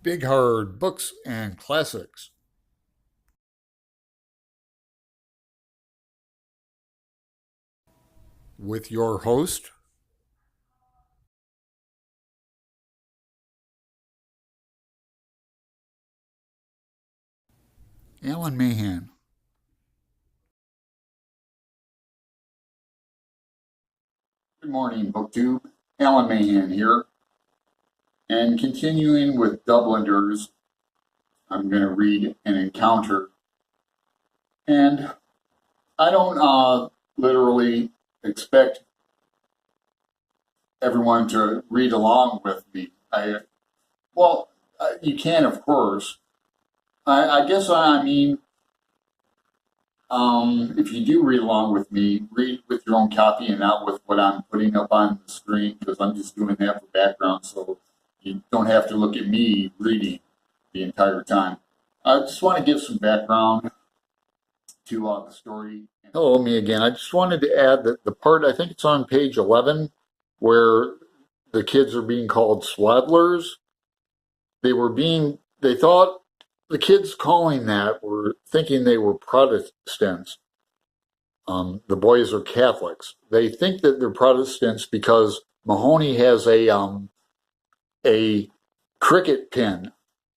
Big Hard Books and Classics with your host, Alan Mahan. Good morning, BookTube. Alan Mahan here. And continuing with Dubliners, I'm going to read An Encounter. And I don't literally expect everyone to read along with me. You can, of course. I guess what I mean, if you do read along with me, read with your own copy and not with what I'm putting up on the screen, because I'm just doing that for background, so you don't have to look at me reading the entire time. I just want to give some background to the story. Hello, me again. I just wanted to add that the part, I think it's on page 11, where the kids are being called swaddlers. They thought the kids calling that were thinking they were Protestants. The boys are Catholics. They think that they're Protestants because Mahoney has a cricket pin,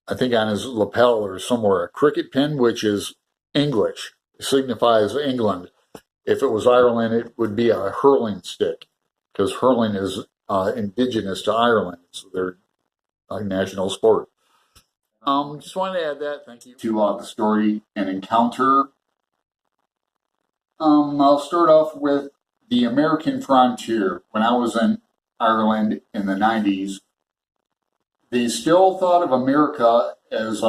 I think on his lapel or somewhere, a cricket pin, which is English, signifies England. If it was Ireland, it would be a hurling stick, because hurling is indigenous to Ireland, so they're a national sport. Just wanted to add that. Thank you. To the story, An Encounter. I'll start off with the American frontier. When I was in Ireland in the 90s, they still thought of America as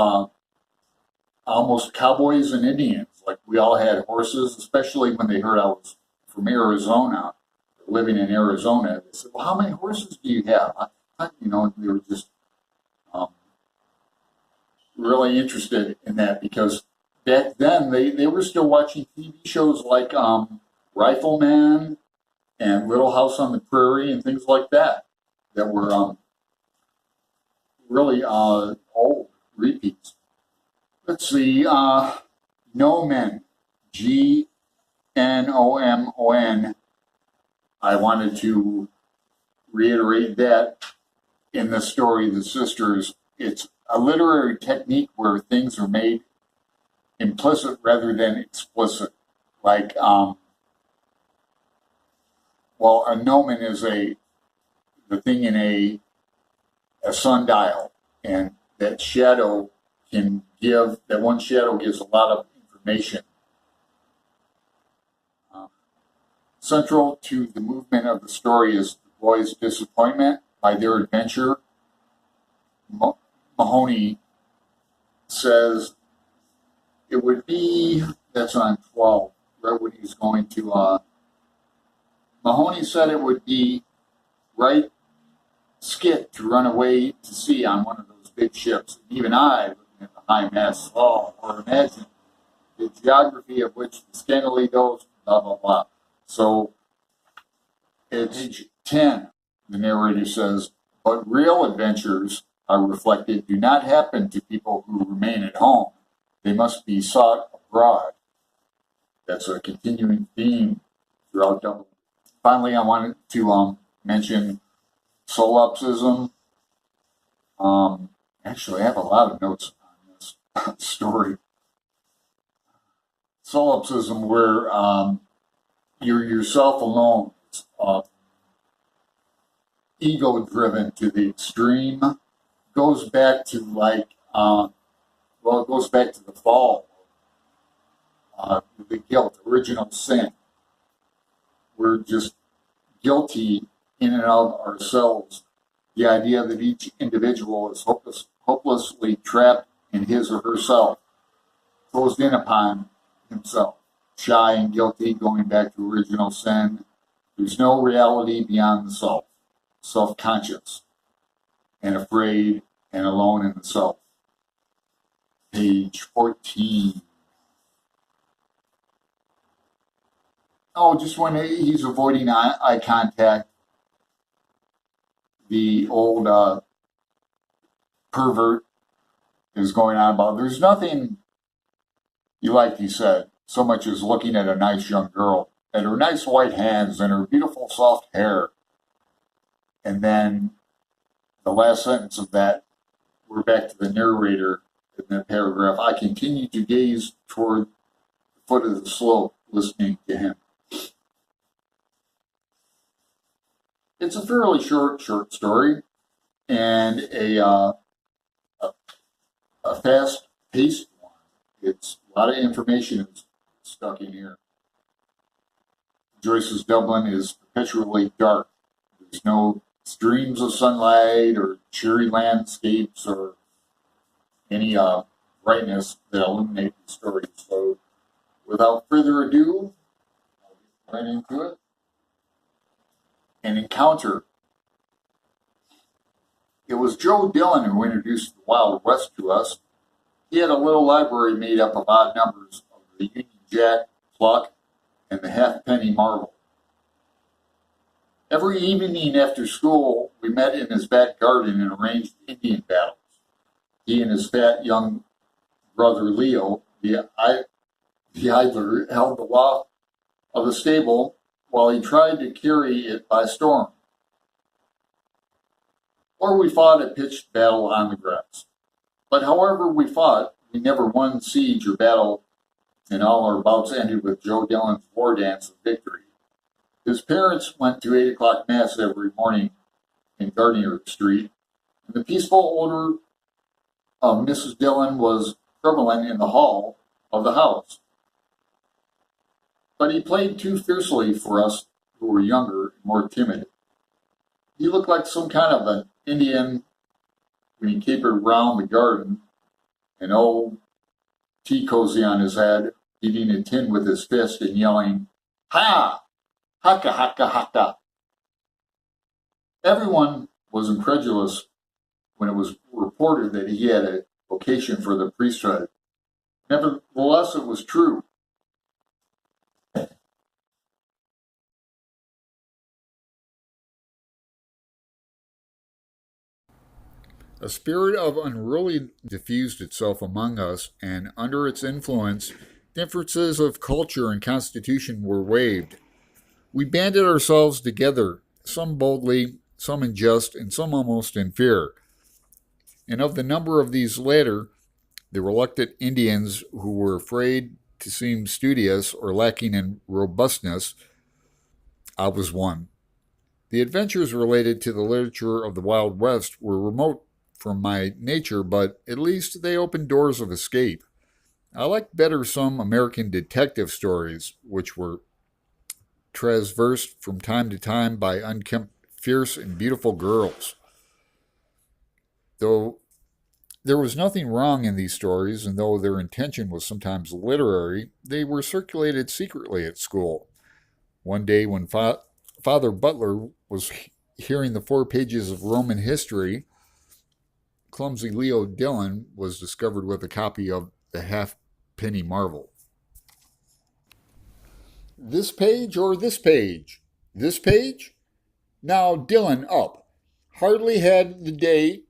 almost cowboys and Indians. Like, we all had horses, especially when they heard I was from Arizona, living in Arizona. They said, well, how many horses do you have? They were just really interested in that, because back then they were still watching TV shows like Rifleman and Little House on the Prairie and things like that were really old repeats. Let's see, Gnomon, Gnomon. I wanted to reiterate that in the story, The Sisters, it's a literary technique where things are made implicit rather than explicit. Like, a gnomon is the thing in a sundial, and that one shadow gives a lot of information. Central to the movement of the story is the boys' disappointment by their adventure. Mahoney says it would be, that's on 12, right when he's going to, Mahoney said it would be right skit to run away to sea on one of those big ships. And even I, looking at the high mast, saw or imagined the geography of which the scantily goes, blah, blah, blah. So, at page 10, the narrator says, but real adventures, I reflected, do not happen to people who remain at home. They must be sought abroad. That's a continuing theme throughout Dublin. Finally, I wanted to mention solipsism. Actually, I have a lot of notes on this story. Solipsism, where you're yourself alone. It's ego-driven to the extreme. Goes back to it goes back to the fall, the guilt, original sin. We're just guilty in and of ourselves. The idea that each individual is hopelessly trapped in his or herself, closed in upon himself, shy and guilty, going back to original sin. There's no reality beyond the self, self-conscious and afraid and alone in the self. Page 14. Just when he's avoiding eye contact, the old pervert is going on about. There's nothing you like, he said, so much as looking at a nice young girl, at her nice white hands and her beautiful soft hair. And then the last sentence of that, we're back to the narrator in that paragraph. I continued to gaze toward the foot of the slope, listening to him. It's a fairly short story and a fast-paced one. It's a lot of information is stuck in here. Joyce's Dublin is perpetually dark. There's no streams of sunlight or cheery landscapes or any brightness that illuminate the story. So, without further ado, I'll get right into it. An encounter. It was Joe Dillon who introduced the Wild West to us. He had a little library made up of odd numbers of the Union Jack, Pluck, and the Halfpenny Marvel. Every evening after school, we met in his back garden and arranged Indian battles. He and his fat young brother Leo, the idler, held the loft of the stable while he tried to carry it by storm. Or we fought a pitched battle on the grass. But however we fought, we never won siege or battle, and all our bouts ended with Joe Dillon's war dance of victory. His parents went to 8 o'clock Mass every morning in Gardiner Street, and the peaceful odor of Mrs. Dillon was prevalent in the hall of the house. But he played too fiercely for us who were younger and more timid. He looked like some kind of an Indian when he capered round the garden, an old tea cozy on his head, beating a tin with his fist and yelling, "Ha! Haka, haka, haka." Everyone was incredulous when it was reported that he had a vocation for the priesthood. Nevertheless, it was true. A spirit of unruly diffused itself among us, and under its influence, differences of culture and constitution were waived. We banded ourselves together, some boldly, some in jest, and some almost in fear. And of the number of these latter, the reluctant Indians who were afraid to seem studious or lacking in robustness, I was one. The adventures related to the literature of the Wild West were remote from my nature, but at least they opened doors of escape. I liked better some American detective stories, which were traversed from time to time by unkempt, fierce, and beautiful girls. Though there was nothing wrong in these stories, and though their intention was sometimes literary, they were circulated secretly at school. One day, when Father Butler was hearing the 4 pages of Roman history, clumsy Leo Dillon was discovered with a copy of the Halfpenny Marvel. This page or this page? This page? Now, Dillon, up. Hardly had the day...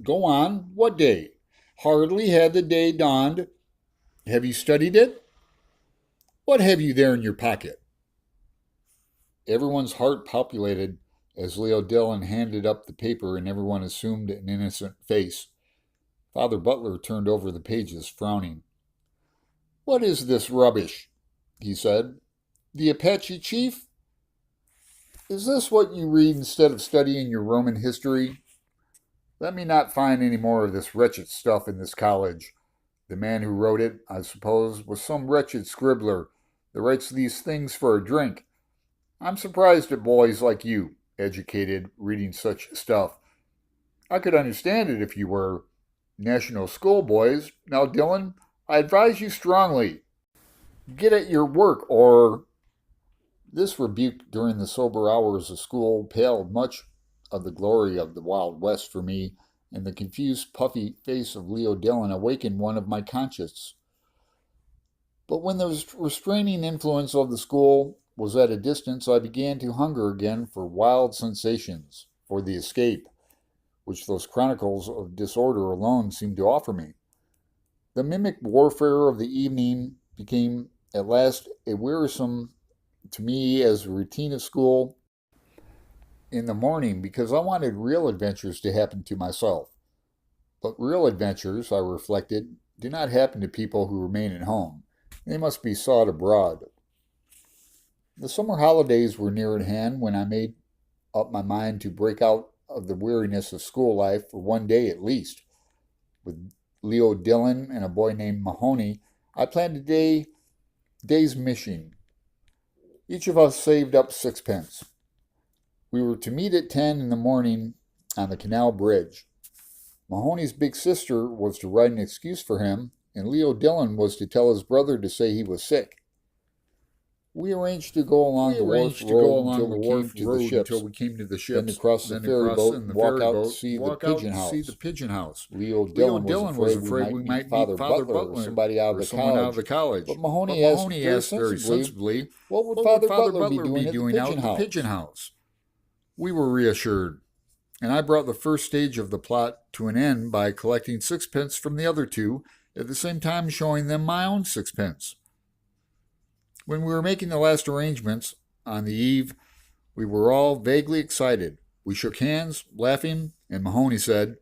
Go on, what day? Hardly had the day dawned. Have you studied it? What have you there in your pocket? Everyone's heart palpitated as Leo Dillon handed up the paper, and everyone assumed an innocent face. Father Butler turned over the pages, frowning. What is this rubbish? He said. The Apache chief? Is this what you read instead of studying your Roman history? Let me not find any more of this wretched stuff in this college. The man who wrote it, I suppose, was some wretched scribbler that writes these things for a drink. I'm surprised at boys like you, educated, reading such stuff. I could understand it if you were national school boys. Now, Dillon, I advise you strongly. Get at your work, or... This rebuke during the sober hours of school paled much of the glory of the Wild West for me, and the confused, puffy face of Leo Dillon awakened one of my conscience. But when the restraining influence of the school was at a distance, I began to hunger again for wild sensations, for the escape. which those chronicles of disorder alone seemed to offer me. The mimic warfare of the evening became at last a wearisome to me as a routine of school in the morning because I wanted real adventures to happen to myself. But real adventures, I reflected, do not happen to people who remain at home. They must be sought abroad. The summer holidays were near at hand when I made up my mind to break out of the weariness of school life for one day at least. With Leo Dillon and a boy named Mahoney, I planned a day's mission. Each of us saved up sixpence. We were to meet at 10 in the morning on the canal bridge. Mahoney's big sister was to write an excuse for him, and Leo Dillon was to tell his brother to say he was sick. We arranged to go along the wharf road until we came to the ships, then to cross the ferry boat and walk out to see the pigeon house. Leo Dillon was afraid we might meet Father Butler or somebody out of the college. But Mahoney asked very sensibly, what would Father Butler be doing at the pigeon house? We were reassured, and I brought the first stage of the plot to an end by collecting sixpence from the other two, at the same time showing them my own sixpence. When we were making the last arrangements on the eve, we were all vaguely excited. We shook hands, laughing, and Mahoney said,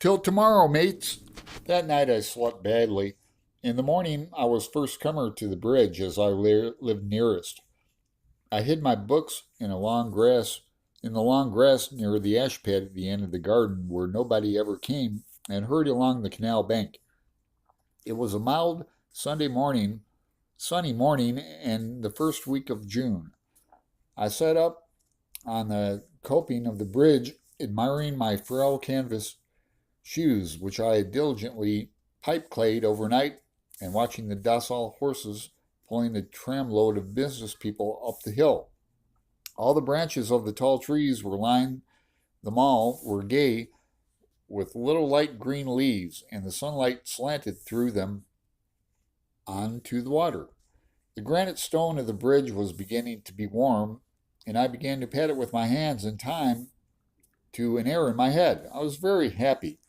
"Till tomorrow, mates." That night I slept badly. In the morning I was first comer to the bridge as I lived nearest. I hid my books in the long grass near the ash pit at the end of the garden where nobody ever came, and hurried along the canal bank. It was a mild sunny morning, and the first week of June. I sat up on the coping of the bridge, admiring my frail canvas shoes, which I had diligently pipe clayed overnight, and watching the docile horses pulling the tramload of business people up the hill. All the branches of the tall trees were gay with little light green leaves, and the sunlight slanted through them onto the water. The granite stone of the bridge was beginning to be warm, and I began to pat it with my hands in time to an air in my head. I was very happy.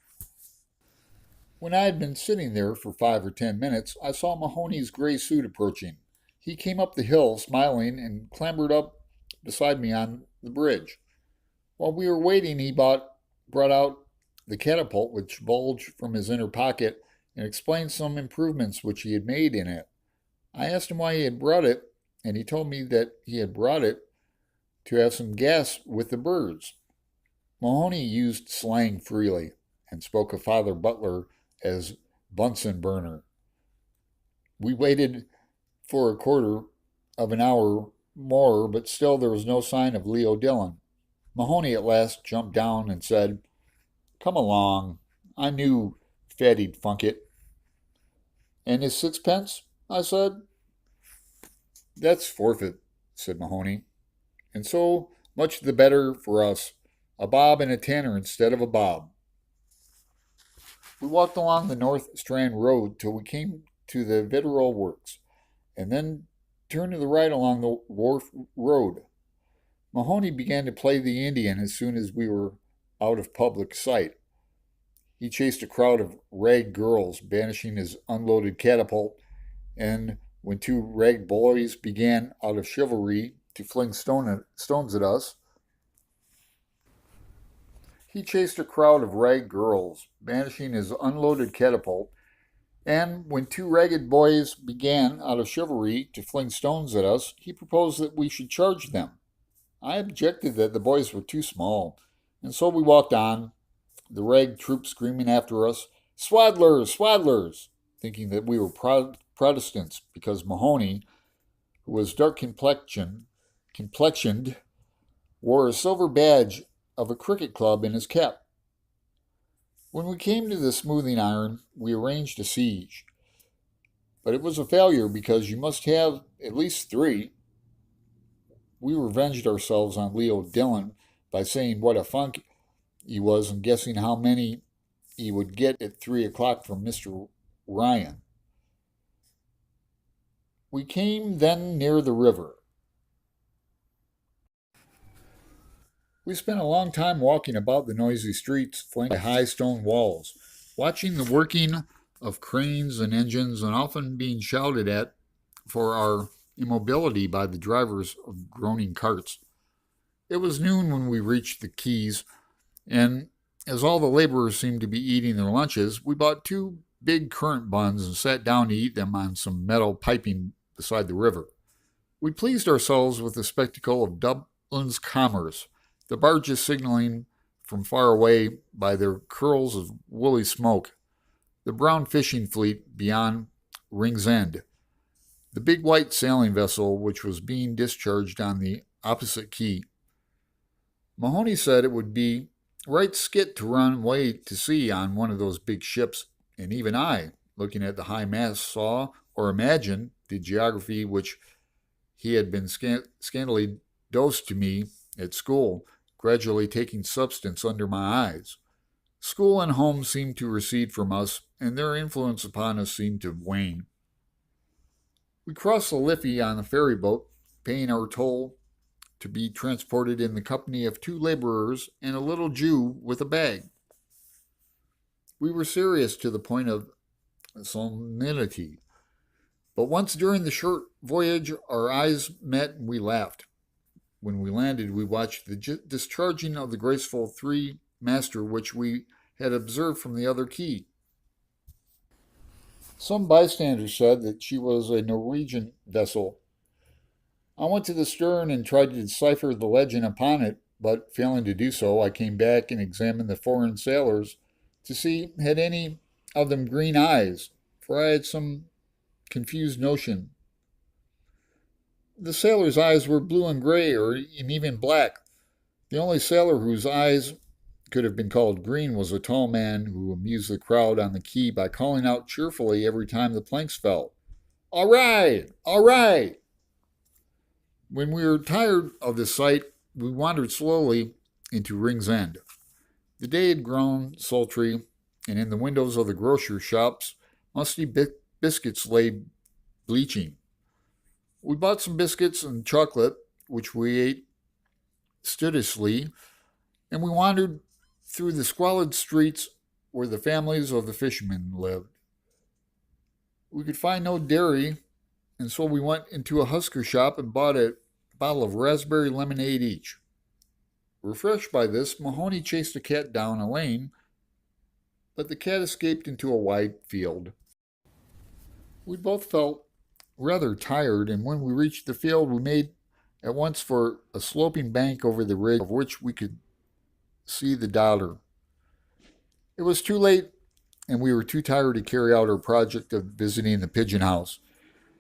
When I had been sitting there for 5 or 10 minutes, I saw Mahoney's gray suit approaching. He came up the hill, smiling, and clambered up beside me on the bridge. While we were waiting, he brought out the catapult, which bulged from his inner pocket, and explained some improvements which he had made in it. I asked him why he had brought it, and he told me that he had brought it to have some gas with the birds. Mahoney used slang freely, and spoke of Father Butler as Bunsen burner. We waited for a quarter of an hour more, but still there was no sign of Leo Dillon. Mahoney at last jumped down and said, "Come along. I knew Fatty'd funk it." "And his sixpence?" I said. "That's forfeit," said Mahoney. "And so much the better for us. A bob and a tanner instead of a bob." We walked along the North Strand Road till we came to the Vitriol Works, and then turned to the right along the Wharf Road. Mahoney began to play the Indian as soon as we were out of public sight. He chased a crowd of rag girls, banishing his unloaded catapult, and when two rag boys began, out of chivalry, to fling stones at us, he chased a crowd of rag girls, banishing his unloaded catapult, and when two ragged boys began, out of chivalry, to fling stones at us, he proposed that we should charge them. I objected that the boys were too small, and so we walked on, the rag troop screaming after us, "Swaddlers! Swaddlers!" thinking that we were Protestants, because Mahoney, who was dark complexioned, wore a silver badge of a cricket club in his cap. When we came to the smoothing iron, we arranged a siege. But it was a failure because you must have at least three. We revenged ourselves on Leo Dillon by saying what a funk he was and guessing how many he would get at 3 o'clock from Mr. Ryan. We came then near the river. We spent a long time walking about the noisy streets flanked by high stone walls, watching the working of cranes and engines and often being shouted at for our immobility by the drivers of groaning carts. It was noon when we reached the quays, and as all the laborers seemed to be eating their lunches, we bought two big currant buns and sat down to eat them on some metal piping beside the river. We pleased ourselves with the spectacle of Dublin's commerce, the barges signaling from far away by their curls of woolly smoke, the brown fishing fleet beyond Ring's End, the big white sailing vessel which was being discharged on the opposite quay. Mahoney said it would be right skit to run away to sea on one of those big ships, and even I, looking at the high mast, saw or imagined the geography which he had been scantily dosed to me at school, gradually taking substance under my eyes. School and home seemed to recede from us, and their influence upon us seemed to wane. We crossed the Liffey on a ferry boat, paying our toll to be transported in the company of two laborers and a little Jew with a bag. We were serious to the point of solemnity, but once during the short voyage our eyes met and we laughed. When we landed, we watched the discharging of the graceful three-master which we had observed from the other quay. Some bystanders said that she was a Norwegian vessel. I went to the stern and tried to decipher the legend upon it, but failing to do so, I came back and examined the foreign sailors to see had any of them green eyes, for I had some confused notion. The sailors' eyes were blue and gray, or even black. The only sailor whose eyes could have been called green was a tall man who amused the crowd on the quay by calling out cheerfully every time the planks fell, "All right! All right!" When we were tired of this sight, we wandered slowly into Ring's End. The day had grown sultry, and in the windows of the grocer's shops, musty biscuits lay bleaching. We bought some biscuits and chocolate, which we ate studiously, and we wandered through the squalid streets where the families of the fishermen lived. We could find no dairy, and so we went into a husker shop and bought a bottle of raspberry lemonade each. Refreshed by this, Mahoney chased a cat down a lane, but the cat escaped into a wide field. We both felt rather tired, and when we reached the field, we made at once for a sloping bank over the ridge of which we could see the Dodder. It was too late, and we were too tired to carry out our project of visiting the pigeon house.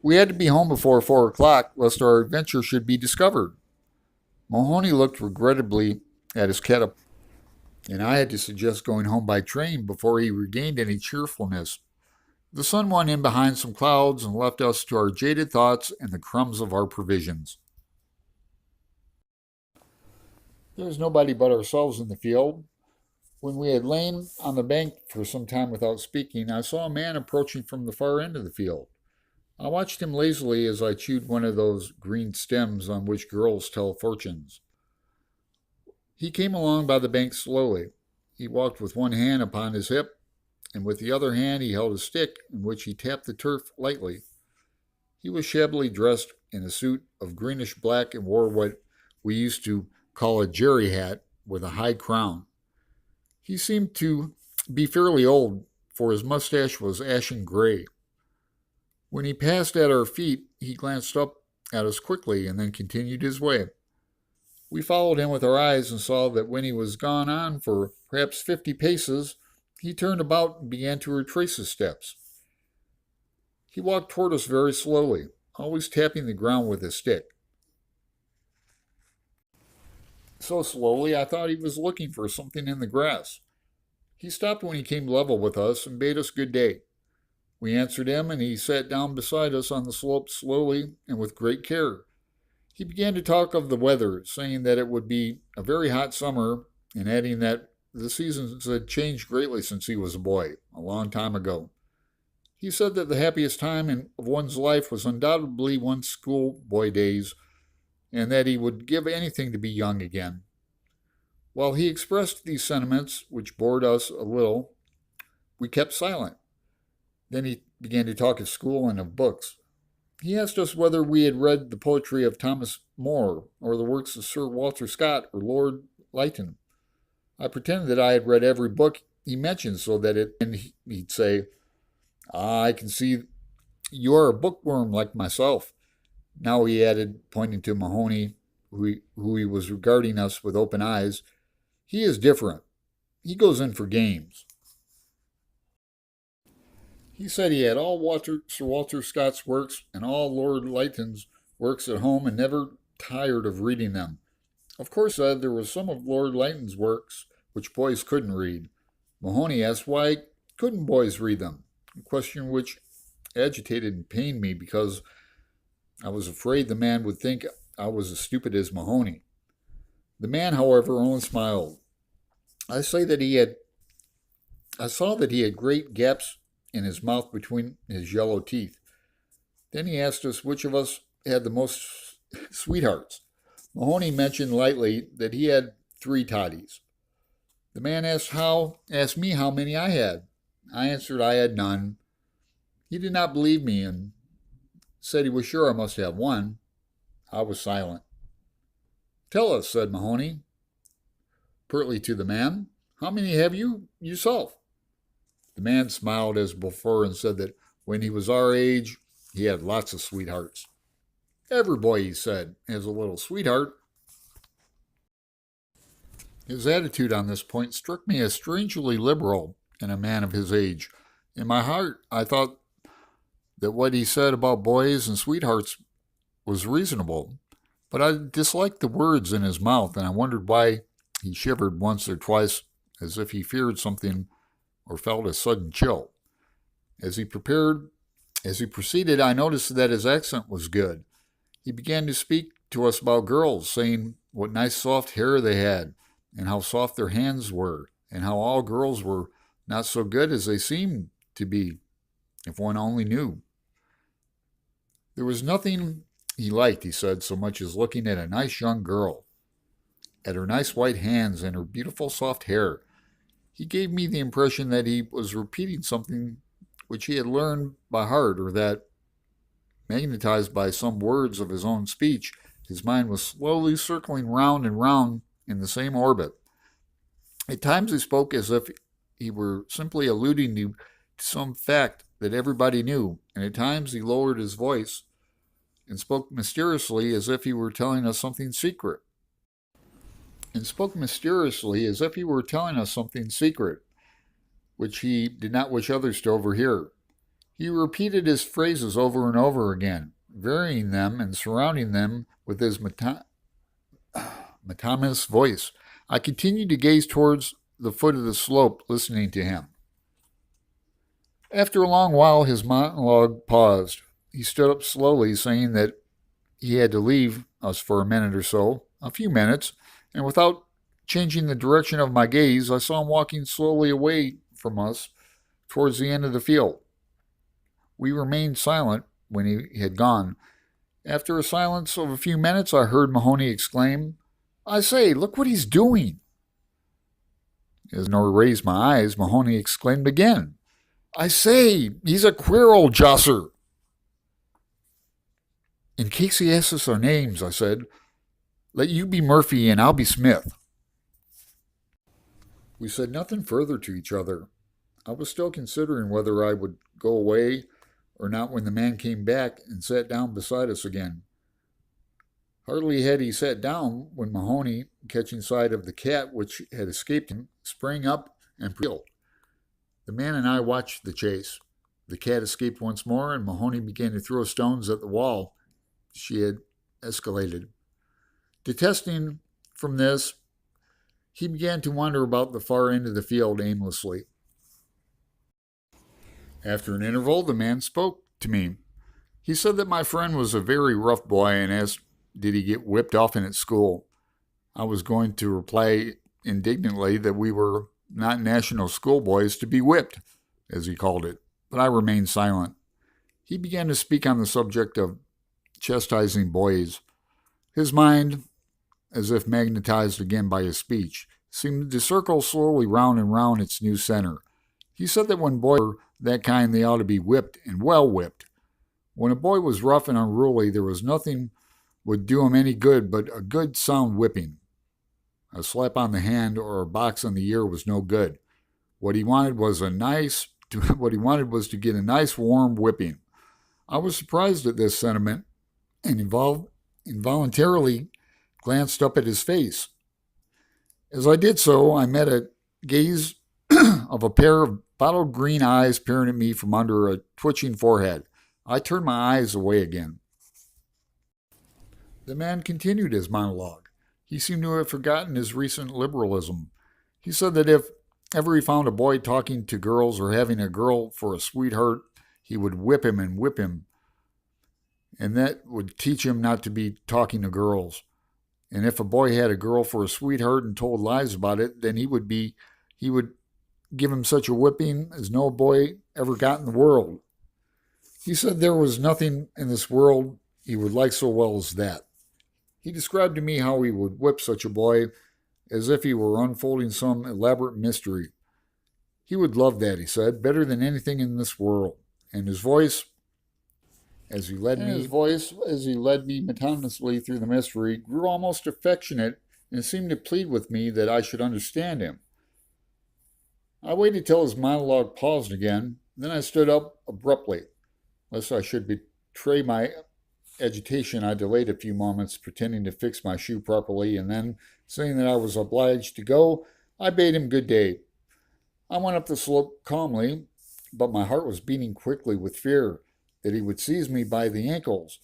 We had to be home before 4 o'clock, lest our adventure should be discovered. Mahoney looked regrettably at his cat, and I had to suggest going home by train before he regained any cheerfulness. The sun went in behind some clouds and left us to our jaded thoughts and the crumbs of our provisions. There was nobody but ourselves in the field. When we had lain on the bank for some time without speaking, I saw a man approaching from the far end of the field. I watched him lazily as I chewed one of those green stems on which girls tell fortunes. He came along by the bank slowly. He walked with one hand upon his hip, and with the other hand he held a stick in which he tapped the turf lightly. He was shabbily dressed in a suit of greenish black and wore what we used to call a jerry hat with a high crown. He seemed to be fairly old, for his mustache was ashen gray. When he passed at our feet, he glanced up at us quickly and then continued his way. We followed him with our eyes and saw that when he was gone on for perhaps 50 paces, he turned about and began to retrace his steps. He walked toward us very slowly, always tapping the ground with his stick. So slowly I thought he was looking for something in the grass. He stopped when he came level with us and bade us good day. We answered him, and he sat down beside us on the slope slowly and with great care. He began to talk of the weather, saying that it would be a very hot summer, and adding that the seasons had changed greatly since he was a boy, a long time ago. He said that the happiest time of one's life was undoubtedly one's schoolboy days, and that he would give anything to be young again. While he expressed these sentiments, which bored us a little, we kept silent. Then he began to talk of school and of books. He asked us whether we had read the poetry of Thomas More, or the works of Sir Walter Scott or Lord Lytton. I pretended that I had read every book he mentioned, so that he'd say, "Ah, I can see you are a bookworm like myself." Now he added, pointing to Mahoney, who he was regarding us with open eyes, "He is different. He goes in for games." He said he had all Sir Walter Scott's works and all Lord Lytton's works at home and never tired of reading them. Of course, there were some of Lord Lytton's works which boys couldn't read. Mahoney asked why couldn't boys read them, a question which agitated and pained me because I was afraid the man would think I was as stupid as Mahoney. The man, however, only smiled. I say that I saw that he had great gaps in his mouth between his yellow teeth. Then he asked us which of us had the most sweethearts. Mahoney mentioned lightly that he had 3 toddies. The man asked me how many I had. I answered I had none. He did not believe me and said he was sure I must have one. I was silent. "Tell us," said Mahoney, pertly to the man, "how many have you yourself?" The man smiled as before and said that when he was our age, he had lots of sweethearts. "Every boy," he said, "has a little sweetheart." His attitude on this point struck me as strangely liberal in a man of his age. In my heart, I thought that what he said about boys and sweethearts was reasonable, but I disliked the words in his mouth, and I wondered why he shivered once or twice as if he feared something or felt a sudden chill. As he proceeded, I noticed that his accent was good. He began to speak to us about girls, saying what nice soft hair they had, and how soft their hands were, and how all girls were not so good as they seemed to be, if one only knew. There was nothing he liked, he said, so much as looking at a nice young girl, at her nice white hands and her beautiful soft hair. He gave me the impression that he was repeating something which he had learned by heart, or that, magnetized by some words of his own speech, his mind was slowly circling round and round in the same orbit. At times he spoke as if he were simply alluding to some fact that everybody knew, and at times he lowered his voice and spoke mysteriously as if he were telling us something secret. Which he did not wish others to overhear. He repeated his phrases over and over again, varying them and surrounding them with his monotonous voice. I continued to gaze towards the foot of the slope, listening to him. After a long while, his monologue paused. He stood up slowly, saying that he had to leave us for a few minutes, and without changing the direction of my gaze, I saw him walking slowly away from us towards the end of the field. We remained silent when he had gone. After a silence of a few minutes, I heard Mahoney exclaim, "I say, look what he's doing." As I raised my eyes, Mahoney exclaimed again, "I say, he's a queer old josser." "In case he asks us our names," I said, "let you be Murphy and I'll be Smith." We said nothing further to each other. I was still considering whether I would go away or not when the man came back and sat down beside us again. Hardly had he sat down when Mahoney, catching sight of the cat which had escaped him, sprang up and peeled. The man and I watched the chase. The cat escaped once more, and Mahoney began to throw stones at the wall she had escaladed. Detesting from this, he began to wander about the far end of the field aimlessly. After an interval, the man spoke to me. He said that my friend was a very rough boy and asked, did he get whipped often at school? I was going to reply indignantly that we were not national schoolboys to be whipped, as he called it, but I remained silent. He began to speak on the subject of chastising boys. His mind, as if magnetized again by his speech, seemed to circle slowly round and round its new center. He said that when boys were that kind, they ought to be whipped, and well whipped. When a boy was rough and unruly, there was nothing would do him any good but a good sound whipping. A slap on the hand or a box on the ear was no good. What he wanted was to get a nice warm whipping. I was surprised at this sentiment and involuntarily glanced up at his face. As I did so, I met a gaze of a pair of bottle green eyes peering at me from under a twitching forehead. I turned my eyes away again. The man continued his monologue. He seemed to have forgotten his recent liberalism. He said that if ever he found a boy talking to girls or having a girl for a sweetheart, he would whip him and whip him. And that would teach him not to be talking to girls. And if a boy had a girl for a sweetheart and told lies about it, then he would give him such a whipping as no boy ever got in the world. He said there was nothing in this world he would like so well as that. He described to me how he would whip such a boy as if he were unfolding some elaborate mystery. He would love that, he said, better than anything in this world. And his voice, as he led me monotonously through the mystery, grew almost affectionate and seemed to plead with me that I should understand him. I waited till his monologue paused again, then I stood up abruptly. Lest I should betray my agitation, I delayed a few moments, pretending to fix my shoe properly, and then, saying that I was obliged to go, I bade him good day. I went up the slope calmly, but my heart was beating quickly with fear that he would seize me by the ankles.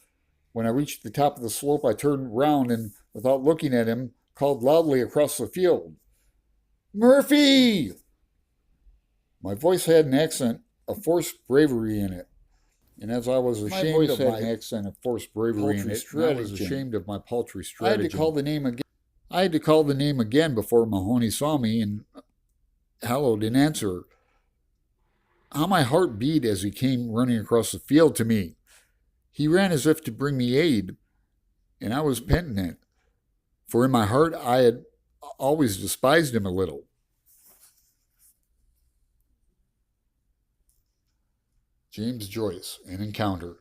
When I reached the top of the slope, I turned round and, without looking at him, called loudly across the field, "Murphy!" My voice had an accent of forced bravery in it. And as I was ashamed of my accent of forced bravery in it, I was ashamed of my paltry stratagem. I had to call the name again before Mahoney saw me and hallowed in answer. How my heart beat as he came running across the field to me. He ran as if to bring me aid, and I was penitent, for in my heart I had always despised him a little. James Joyce, An Encounter.